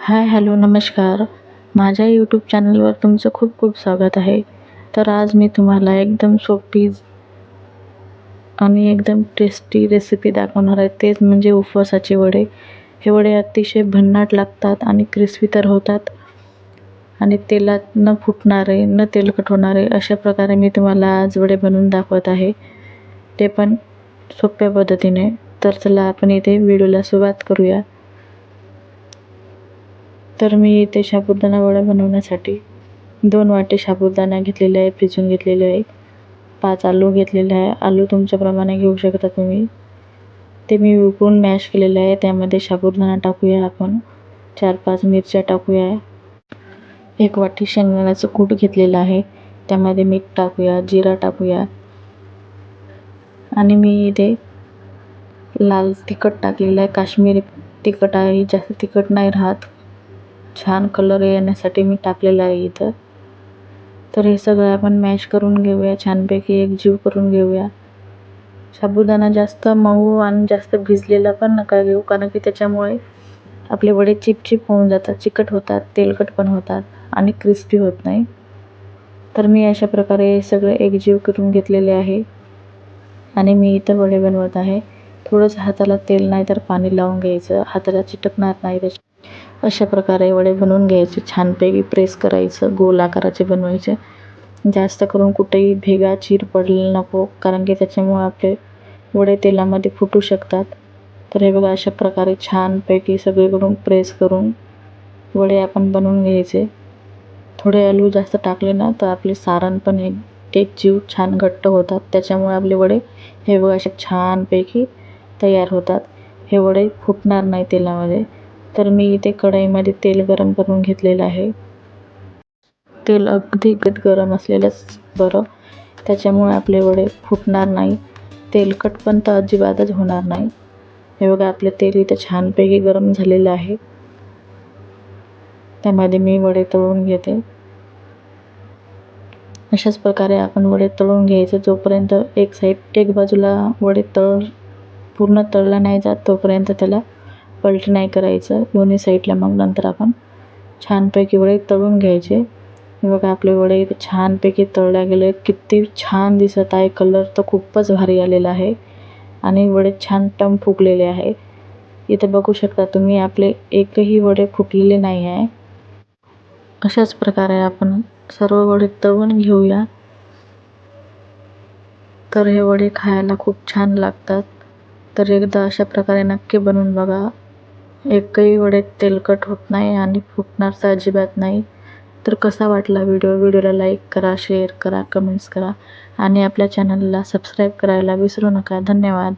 हाय, hello, नमस्कार. माझ्या YouTube चॅनलवर तुमचं खूप खूप स्वागत आहे. तर आज मी तुम्हाला एकदम सोपी आणि एकदम टेस्टी रेसिपी दाखवणार आहे. तेच म्हणजे उपवासाचे वडे. हे वडे अतिशय भन्नाट लागतात आणि क्रिस्पी तर होतात आणि तेलात न फुटणारे, न तेलकट होणारे अशा प्रकारे मी तुम्हाला आज वडे बनवून दाखवत आहे. ते पण सोप्या पद्धतीने. तर चला आपण इथे व्हिडिओला सुरुवात करूया. तर मी इथे साबुदाणा वडा बनवण्यासाठी 2 वाटी साबुदाणा घेतलेला आहे, भिजवून घेतलेले आहे. 5 आलू घेतलेले आहे. आलू तुमच्या प्रमाणे घेऊ शकता तुम्ही. ते मी उकळून मॅश केलेलं आहे. त्यामध्ये साबुदाणा टाकूया आपण. 4-5 मिरच्या टाकूया. 1 वाटी शेंगदाण्याचं कूट घेतलेलं आहे. त्यामध्ये मीठ टाकूया, जिरा टाकूया आणि मी इथे लाल तिखट टाकलेलं आहे. काश्मीरी तिखट आहे, जास्त तिखट नाही राहत. छान कलर येण्यासाठी मी टाकलेलं आहे इथं. तर हे सगळं आपण मॅश करून घेऊया, छानपैकी एकजीव करून घेऊया. साबुदाणा जास्त मऊ आणि जास्त भिजलेला पण नका घेऊ, कारण की त्याच्यामुळे आपले वडे चिपचिप होऊन जातात, चिकट होतात, तेलकट पण होतात आणि क्रिस्पी होत नाही. तर मी अशा प्रकारे सगळं एकजीव करून घेतलेले आहे आणि मी इथं वडे बनवत आहे. थोडंसं हाताला तेल नाही तर पाणी लावून घ्यायचं, हाताला चिटकणार नाही. अशा प्रकारे वडे बनवून घ्यायचे, छानपैकी प्रेस करायचं, गोल आकाराचे बनवायचे. जास्त करून कुठेही भेगा चीर पडलेला नको, कारण की त्याच्यामुळे आपले वडे तेलामध्ये फुटू शकतात. तर हे बघा, अशा प्रकारे छानपैकी सगळीकडून प्रेस करून वडे आपण बनवून घ्यायचे. थोडे आलू जास्त टाकले ना तर आपले सारण पण एक जीव छान घट्ट होतात. त्याच्यामुळे आपले वडे हे बघा असे छानपैकी तयार होतात. हे वडे फुटणार नाही तेलामध्ये. तर मी इथे कढईमध्ये तेल गरम करून घेतलेलं आहे. तेल अगदी गरम असलेलंच बरं, त्याच्यामुळे आपले वडे फुटणार नाही, तेलकट पण तर अजिबातच होणार नाही. हे बघा, आपले तेल इथे छानपैकी गरम झालेलं आहे. त्यामध्ये मी वडे तळून घेते. अशाच प्रकारे आपण वडे तळून घ्यायचे, जोपर्यंत एक बाजूला वडे पूर्ण तळला नाही जात तोपर्यंत त्याला पलटी नाही करायचं दोन्ही साईडला. मग नंतर आपण छानपैकी वडे तळून घ्यायचे. हे बघा, आपले वडे इथे छानपैकी तळले गेले. किती छान दिसत आहे, कलर तर खूपच भारी आलेला आहे आणि वडे छान टम फुगलेले आहे. इथे बघू शकता तुम्ही, आपले एकही वडे फुटलेले नाही आहे. अशाच प्रकारे आपण सर्व वडे तळून घेऊया. तर हे वडे खायला खूप छान लागतात. तर एकदा अशा प्रकारे नक्की बनवून बघा. एकही वडे तेलकट होत नाही आणि फुटणार तर अजिबात नाही. तर कसा वाटला व्हिडिओला लाईक करा, शेअर करा, कमेंट्स करा आणि आपल्या चॅनलला सबस्क्राईब करायला विसरू नका. धन्यवाद.